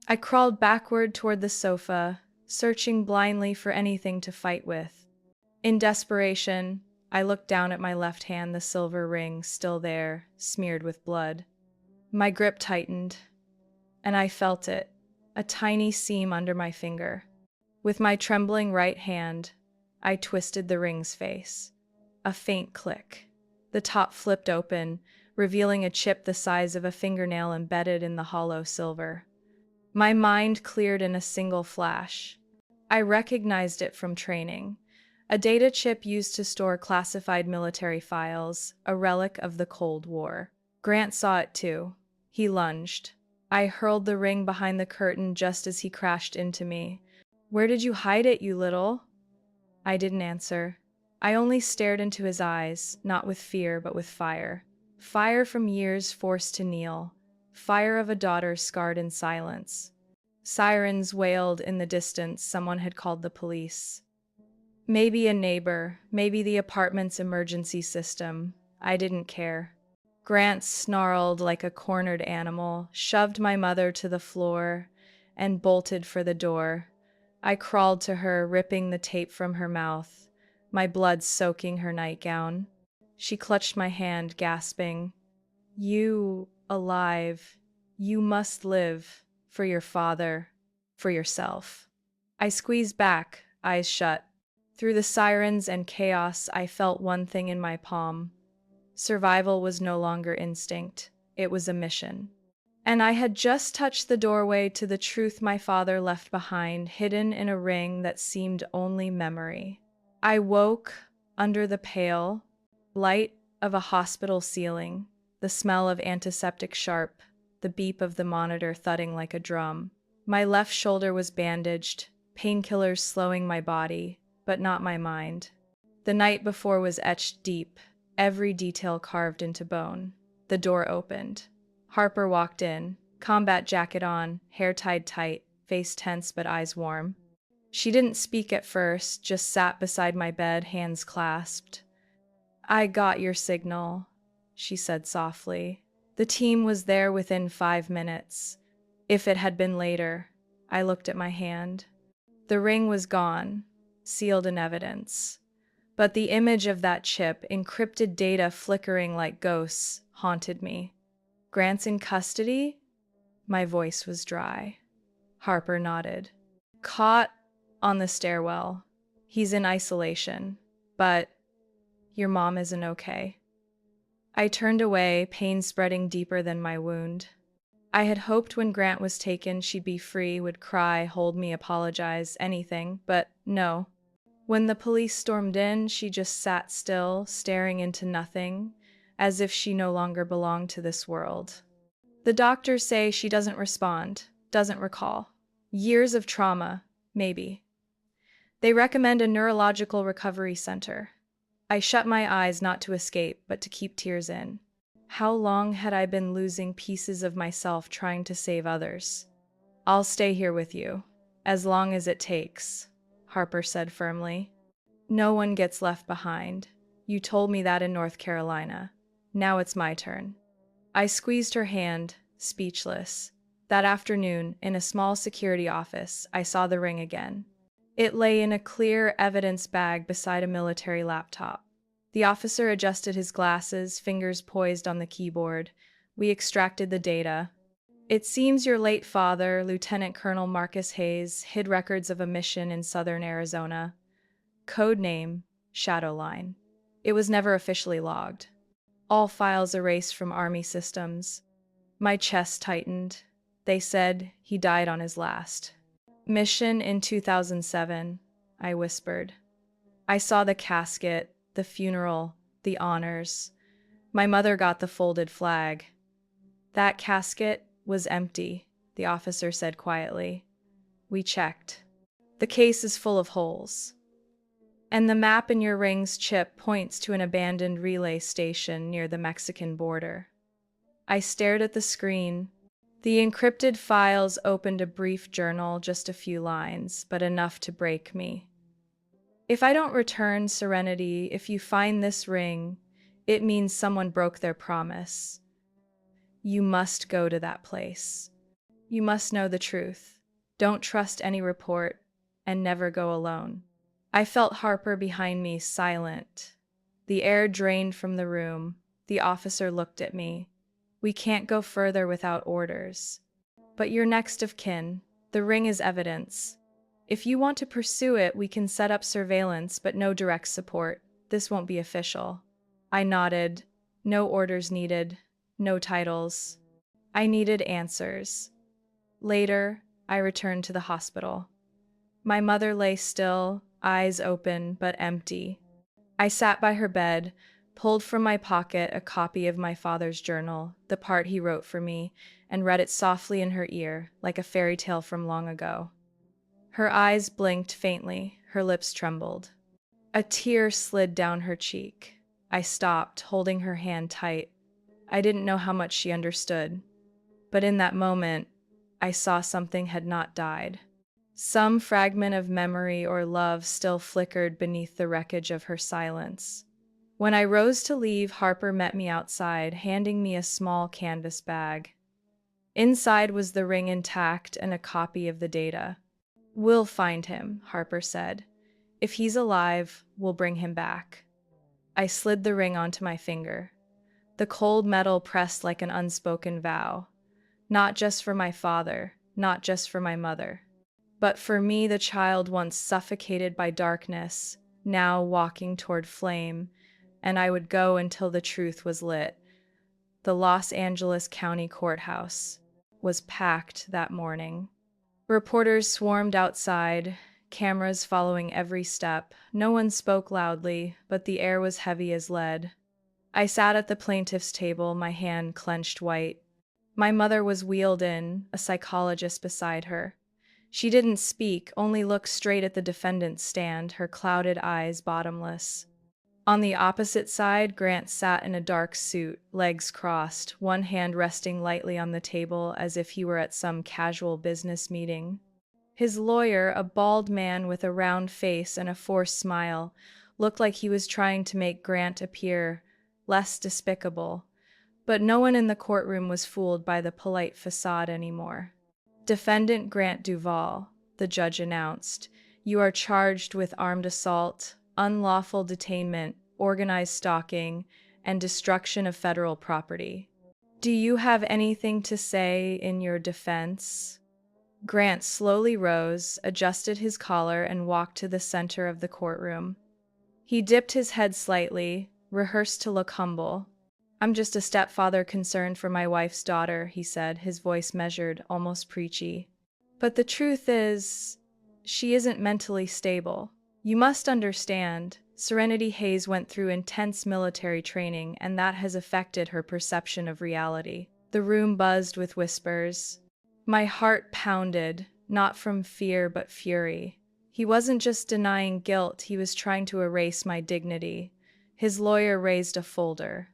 I crawled backward toward the sofa, searching blindly for anything to fight with. In desperation, I looked down at my left hand, the silver ring still there, smeared with blood. My grip tightened, and I felt it, a tiny seam under my finger. With my trembling right hand, I twisted the ring's face. A faint click. The top flipped open, revealing a chip the size of a fingernail embedded in the hollow silver. My mind cleared in a single flash. I recognized it from training. A data chip used to store classified military files, a relic of the Cold War. Grant saw it too. He lunged. I hurled the ring behind the curtain just as he crashed into me. "Where did you hide it, you little?" I didn't answer. I only stared into his eyes, not with fear, but with fire. Fire from years forced to kneel. Fire of a daughter scarred in silence. Sirens wailed in the distance. Someone had called the police. Maybe a neighbor, maybe the apartment's emergency system. I didn't care. Grant snarled like a cornered animal, shoved my mother to the floor, and bolted for the door. I crawled to her, ripping the tape from her mouth, my blood soaking her nightgown. She clutched my hand, gasping, "You, alive. You must live. For your father. For yourself." I squeezed back, eyes shut. Through the sirens and chaos, I felt one thing in my palm. Survival was no longer instinct. It was a mission. And I had just touched the doorway to the truth my father left behind, hidden in a ring that seemed only memory. I woke, Under the pale light of a hospital ceiling, the smell of antiseptic sharp, the beep of the monitor thudding like a drum. My left shoulder was bandaged, painkillers slowing my body, but not my mind. The night before was etched deep, every detail carved into bone. The door opened. Harper walked in, combat jacket on, hair tied tight, face tense but eyes warm. She didn't speak at first, just sat beside my bed, hands clasped. "I got your signal," she said softly. "The team was there within 5 minutes. If it had been later," I looked at my hand. The ring was gone, sealed in evidence. But the image of that chip, encrypted data flickering like ghosts, haunted me. "Grant's in custody?" My voice was dry. Harper nodded. "Caught on the stairwell. He's in isolation. But your mom isn't okay." I turned away, pain spreading deeper than my wound. I had hoped when Grant was taken she'd be free, would cry, hold me, apologize, anything, but no. When the police stormed in, she just sat still, staring into nothing, as if she no longer belonged to this world. The doctors say she doesn't respond, doesn't recall. Years of trauma, maybe. They recommend a neurological recovery center. I shut my eyes not to escape, but to keep tears in. How long had I been losing pieces of myself trying to save others? "I'll stay here with you, as long as it takes," Harper said firmly. "No one gets left behind. You told me that in North Carolina. Now it's my turn." I squeezed her hand, speechless. That afternoon, in a small security office, I saw the ring again. It lay in a clear evidence bag beside a military laptop. The officer adjusted his glasses, fingers poised on the keyboard. We extracted the data. "It seems your late father, Lieutenant Colonel Marcus Hayes, hid records of a mission in southern Arizona. Code name, Shadowline. It was never officially logged. All files erased from Army systems." My chest tightened. "They said he died on his last mission in 2007, I whispered. "I saw the casket, the funeral, the honors. My mother got the folded flag." "That casket was empty," the officer said quietly. "We checked. The case is full of holes. And the map in your ring's chip points to an abandoned relay station near the Mexican border." I stared at the screen. The encrypted files opened a brief journal, just a few lines, but enough to break me. "If I don't return, Serenity, if you find this ring, it means someone broke their promise. You must go to that place. You must know the truth. Don't trust any report, and never go alone." I felt Harper behind me, silent. The air drained from the room. The officer looked at me. "We can't go further without orders. But you're next of kin. The ring is evidence. If you want to pursue it, we can set up surveillance, but no direct support. This won't be official." I nodded. No orders needed. No titles. I needed answers. Later, I returned to the hospital. My mother lay still, eyes open but empty. I sat by her bed, pulled from my pocket a copy of my father's journal, the part he wrote for me, and read it softly in her ear, like a fairy tale from long ago. Her eyes blinked faintly, her lips trembled. A tear slid down her cheek. I stopped, holding her hand tight. I didn't know how much she understood. But in that moment, I saw something had not died. Some fragment of memory or love still flickered beneath the wreckage of her silence. When I rose to leave, Harper met me outside, handing me a small canvas bag. Inside was the ring intact and a copy of the data. "We'll find him," Harper said. "If he's alive, we'll bring him back." I slid the ring onto my finger. The cold metal pressed like an unspoken vow. Not just for my father, not just for my mother, but for me, the child once suffocated by darkness, now walking toward flame, and I would go until the truth was lit. The Los Angeles County Courthouse was packed that morning. Reporters swarmed outside, cameras following every step. No one spoke loudly, but the air was heavy as lead. I sat at the plaintiff's table, my hand clenched white. My mother was wheeled in, a psychologist beside her. She didn't speak, only looked straight at the defendant's stand, her clouded eyes bottomless. On the opposite side, Grant sat in a dark suit, legs crossed, one hand resting lightly on the table as if he were at some casual business meeting. His lawyer, a bald man with a round face and a forced smile, looked like he was trying to make Grant appear less despicable. But no one in the courtroom was fooled by the polite facade anymore. Defendant Grant Duvall, the judge announced, you are charged with armed assault, unlawful detainment, organized stalking, and destruction of federal property. Do you have anything to say in your defense? Grant slowly rose, adjusted his collar, and walked to the center of the courtroom. He dipped his head slightly, rehearsed to look humble. I'm just a stepfather concerned for my wife's daughter, he said, his voice measured, almost preachy. But the truth is, she isn't mentally stable. You must understand, Serenity Hayes went through intense military training, and that has affected her perception of reality. The room buzzed with whispers. My heart pounded, not from fear but fury. He wasn't just denying guilt, he was trying to erase my dignity. His lawyer raised a folder.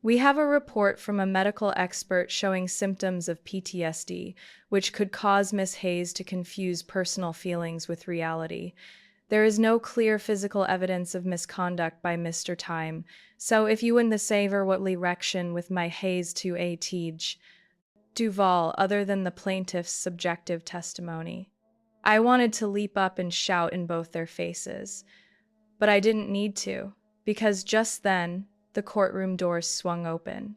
We have a report from a medical expert showing symptoms of PTSD, which could cause Miss Hayes to confuse personal feelings with reality. There is no clear physical evidence of misconduct by Mr. Time, so if you win the savor what erection with my Hayes to a teach. Duvall, other than the plaintiff's subjective testimony. I wanted to leap up and shout in both their faces, but I didn't need to, because just then, the courtroom doors swung open.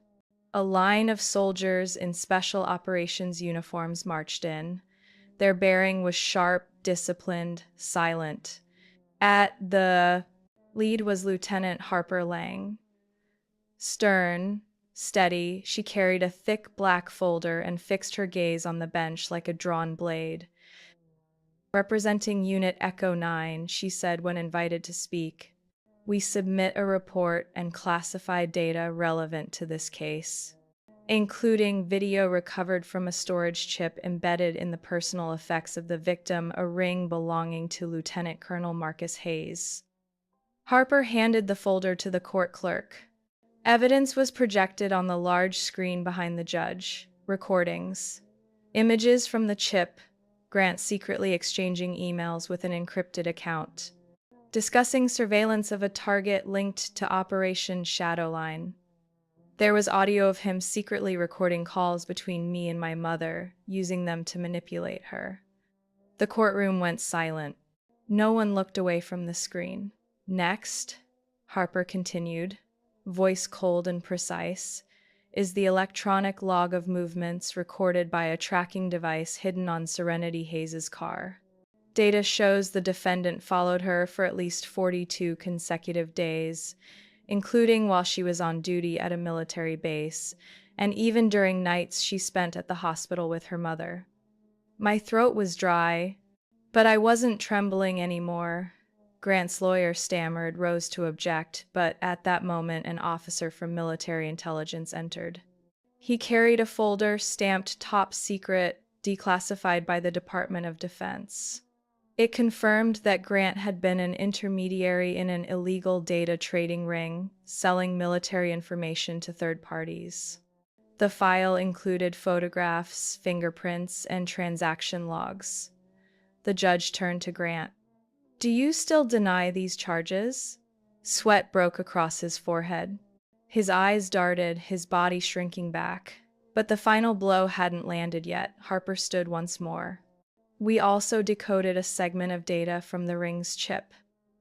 A line of soldiers in special operations uniforms marched in. Their bearing was sharp, disciplined, silent. At the lead was Lieutenant Harper Lang. Stern, steady, she carried a thick black folder and fixed her gaze on the bench like a drawn blade. Representing Unit Echo 9, she said when invited to speak, we submit a report and classified data relevant to this case, including video recovered from a storage chip embedded in the personal effects of the victim, a ring belonging to Lieutenant Colonel Marcus Hayes. Harper handed the folder to the court clerk. Evidence was projected on the large screen behind the judge. Recordings. Images from the chip, Grant secretly exchanging emails with an encrypted account. Discussing surveillance of a target linked to Operation Shadowline. There was audio of him secretly recording calls between me and my mother, using them to manipulate her. The courtroom went silent. No one looked away from the screen. Next, Harper continued, voice cold and precise, is the electronic log of movements recorded by a tracking device hidden on Serenity Hayes' car. Data shows the defendant followed her for at least 42 consecutive days, including while she was on duty at a military base, and even during nights she spent at the hospital with her mother. My throat was dry, but I wasn't trembling anymore. Grant's lawyer stammered, rose to object, but at that moment an officer from military intelligence entered. He carried a folder stamped top secret, declassified by the Department of Defense. It confirmed that Grant had been an intermediary in an illegal data trading ring, selling military information to third parties. The file included photographs, fingerprints, and transaction logs. The judge turned to Grant. Do you still deny these charges? Sweat broke across his forehead. His eyes darted, his body shrinking back. But the final blow hadn't landed yet. Harper stood once more. We also decoded a segment of data from the ring's chip.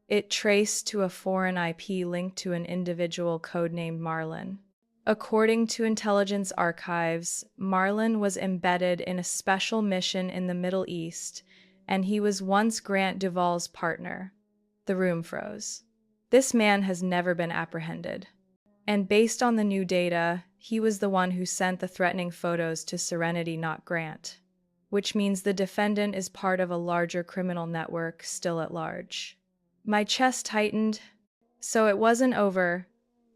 It traced to a foreign IP linked to an individual codenamed Marlin. According to intelligence archives, Marlin was embedded in a special mission in the Middle East, and he was once Grant Duvall's partner. The room froze. This man has never been apprehended. And based on the new data, he was the one who sent the threatening photos to Serenity, not Grant. which means the defendant is part of a larger criminal network still at large. My chest tightened. So it wasn't over.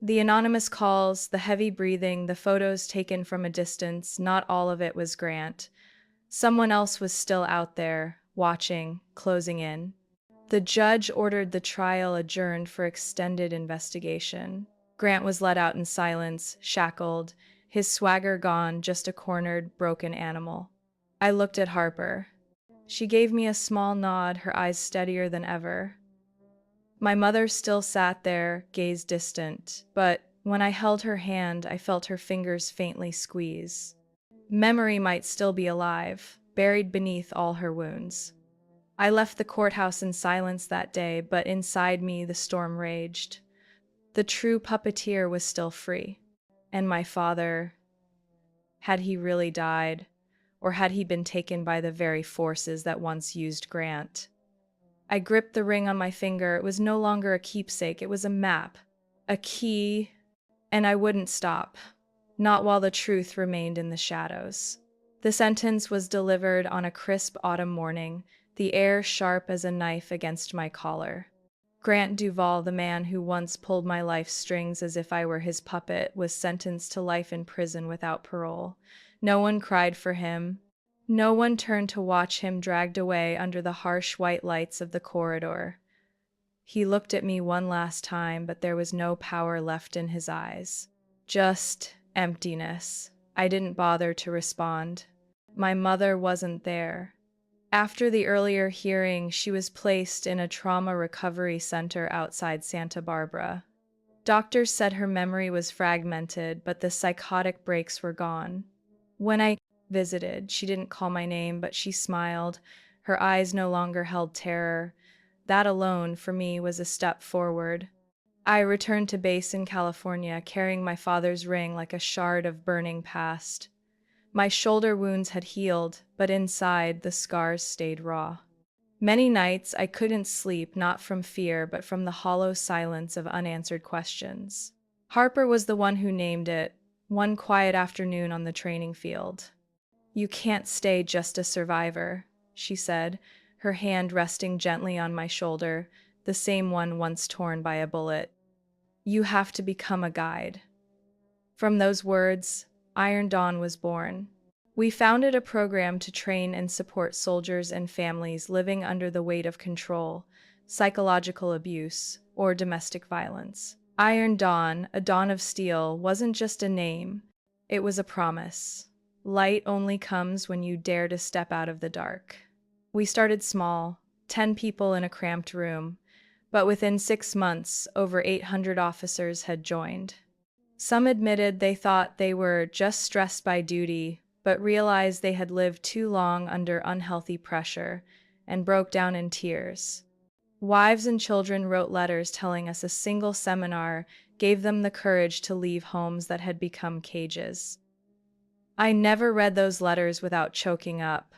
The anonymous calls, the heavy breathing, the photos taken from a distance, not all of it was Grant. Someone else was still out there, watching, closing in. The judge ordered the trial adjourned for extended investigation. Grant was let out in silence, shackled, his swagger gone, just a cornered, broken animal. I looked at Harper. She gave me a small nod, her eyes steadier than ever. My mother still sat there, gaze distant, but when I held her hand, I felt her fingers faintly squeeze. Memory might still be alive, buried beneath all her wounds. I left the courthouse in silence that day, but inside me the storm raged. The true puppeteer was still free. And my father, had he really died? Or had he been taken by the very forces that once used Grant? I gripped the ring on my finger. It was no longer a keepsake, it was a map, a key, and I wouldn't stop. Not while the truth remained in the shadows. The sentence was delivered on a crisp autumn morning, the air sharp as a knife against my collar. Grant Duval, the man who once pulled my life strings as if I were his puppet, was sentenced to life in prison without parole. No one cried for him. No one turned to watch him dragged away under the harsh white lights of the corridor. He looked at me one last time, but there was no power left in his eyes. Just emptiness. I didn't bother to respond. My mother wasn't there. After the earlier hearing, she was placed in a trauma recovery center outside Santa Barbara. Doctors said her memory was fragmented, but the psychotic breaks were gone. When I visited, she didn't call my name, but she smiled. Her eyes no longer held terror. That alone, for me, was a step forward. I returned to base in California, carrying my father's ring like a shard of burning past. My shoulder wounds had healed, but inside, the scars stayed raw. Many nights I couldn't sleep, not from fear, but from the hollow silence of unanswered questions. Harper was the one who named it, one quiet afternoon on the training field. "You can't stay just a survivor," she said, her hand resting gently on my shoulder, the same one once torn by a bullet. "You have to become a guide." From those words, Iron Dawn was born. We founded a program to train and support soldiers and families living under the weight of control, psychological abuse, or domestic violence. Iron Dawn, a dawn of steel, wasn't just a name, it was a promise. Light only comes when you dare to step out of the dark. We started small, 10 people in a cramped room, but within 6 months, over 800 officers had joined. Some admitted they thought they were just stressed by duty, but realized they had lived too long under unhealthy pressure and broke down in tears. Wives and children wrote letters telling us a single seminar gave them the courage to leave homes that had become cages. I never read those letters without choking up,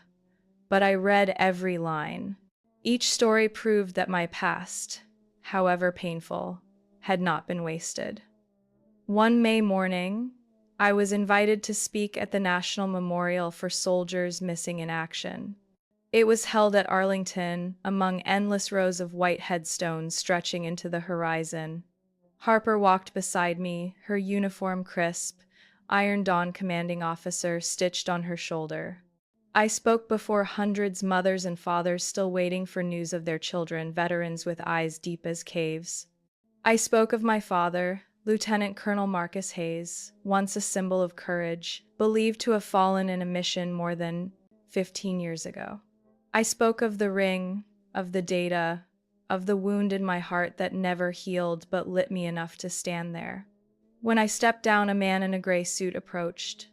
but I read every line. Each story proved that my past, however painful, had not been wasted. One May morning, I was invited to speak at the National Memorial for Soldiers Missing in Action. It was held at Arlington, among endless rows of white headstones stretching into the horizon. Harper walked beside me, her uniform crisp, Iron Dawn commanding officer stitched on her shoulder. I spoke before hundreds, mothers and fathers still waiting for news of their children, veterans with eyes deep as caves. I spoke of my father, Lieutenant Colonel Marcus Hayes, once a symbol of courage, believed to have fallen in a mission more than 15 years ago. I spoke of the ring, of the data, of the wound in my heart that never healed but lit me enough to stand there. When I stepped down, a man in a gray suit approached.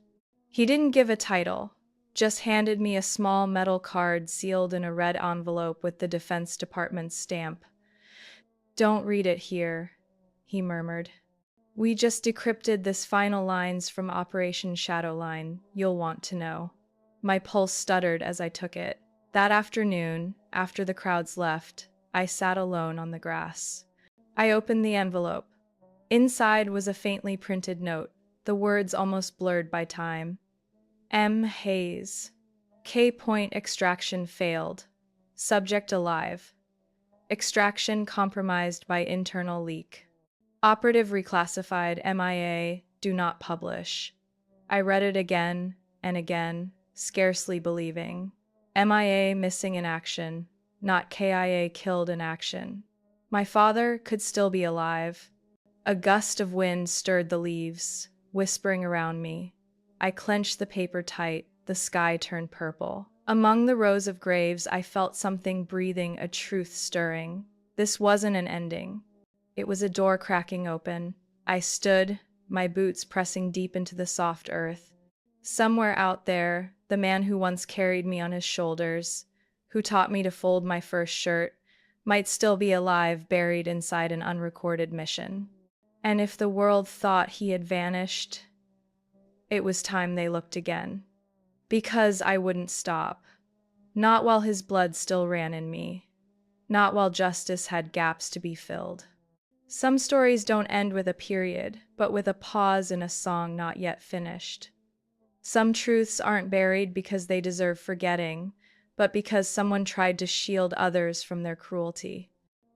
He didn't give a title, just handed me a small metal card sealed in a red envelope with the Defense Department's stamp. "Don't read it here," he murmured. "We just decrypted this final lines from Operation Shadowline. You'll want to know." My pulse stuttered as I took it. That afternoon, after the crowds left, I sat alone on the grass. I opened the envelope. Inside was a faintly printed note, the words almost blurred by time. M. Hayes. K-point extraction failed. Subject alive. Extraction compromised by internal leak. Operative reclassified MIA, do not publish. I read it again and again, scarcely believing. MIA missing in action, not KIA killed in action. My father could still be alive. A gust of wind stirred the leaves, whispering around me. I clenched the paper tight, the sky turned purple. Among the rows of graves, I felt something breathing, a truth stirring. This wasn't an ending. It was a door cracking open. I stood, my boots pressing deep into the soft earth. Somewhere out there, the man who once carried me on his shoulders, who taught me to fold my first shirt, might still be alive, buried inside an unrecorded mission. And if the world thought he had vanished, it was time they looked again. Because I wouldn't stop. Not while his blood still ran in me. Not while justice had gaps to be filled. Some stories don't end with a period, but with a pause in a song not yet finished. Some truths aren't buried because they deserve forgetting, but because someone tried to shield others from their cruelty.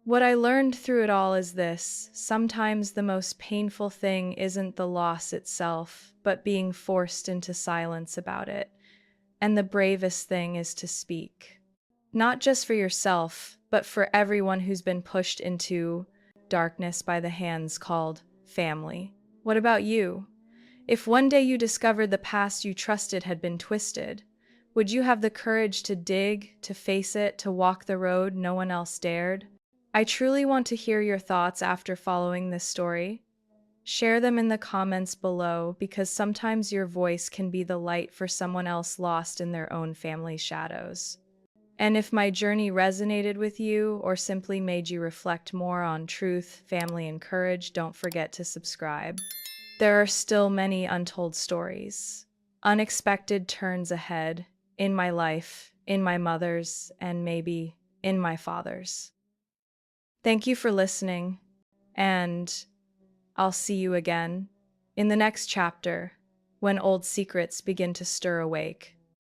What I learned through it all is this: sometimes the most painful thing isn't the loss itself, but being forced into silence about it. And the bravest thing is to speak. Not just for yourself, but for everyone who's been pushed into darkness by the hands called family. What about you? If one day you discovered the past you trusted had been twisted, would you have the courage to dig, to face it, to walk the road no one else dared? I truly want to hear your thoughts after following this story. Share them in the comments below, because sometimes your voice can be the light for someone else lost in their own family shadows. And if my journey resonated with you or simply made you reflect more on truth, family, and courage, don't forget to subscribe. There are still many untold stories, unexpected turns ahead in my life, in my mother's, and maybe in my father's. Thank you for listening, and I'll see you again in the next chapter when old secrets begin to stir awake.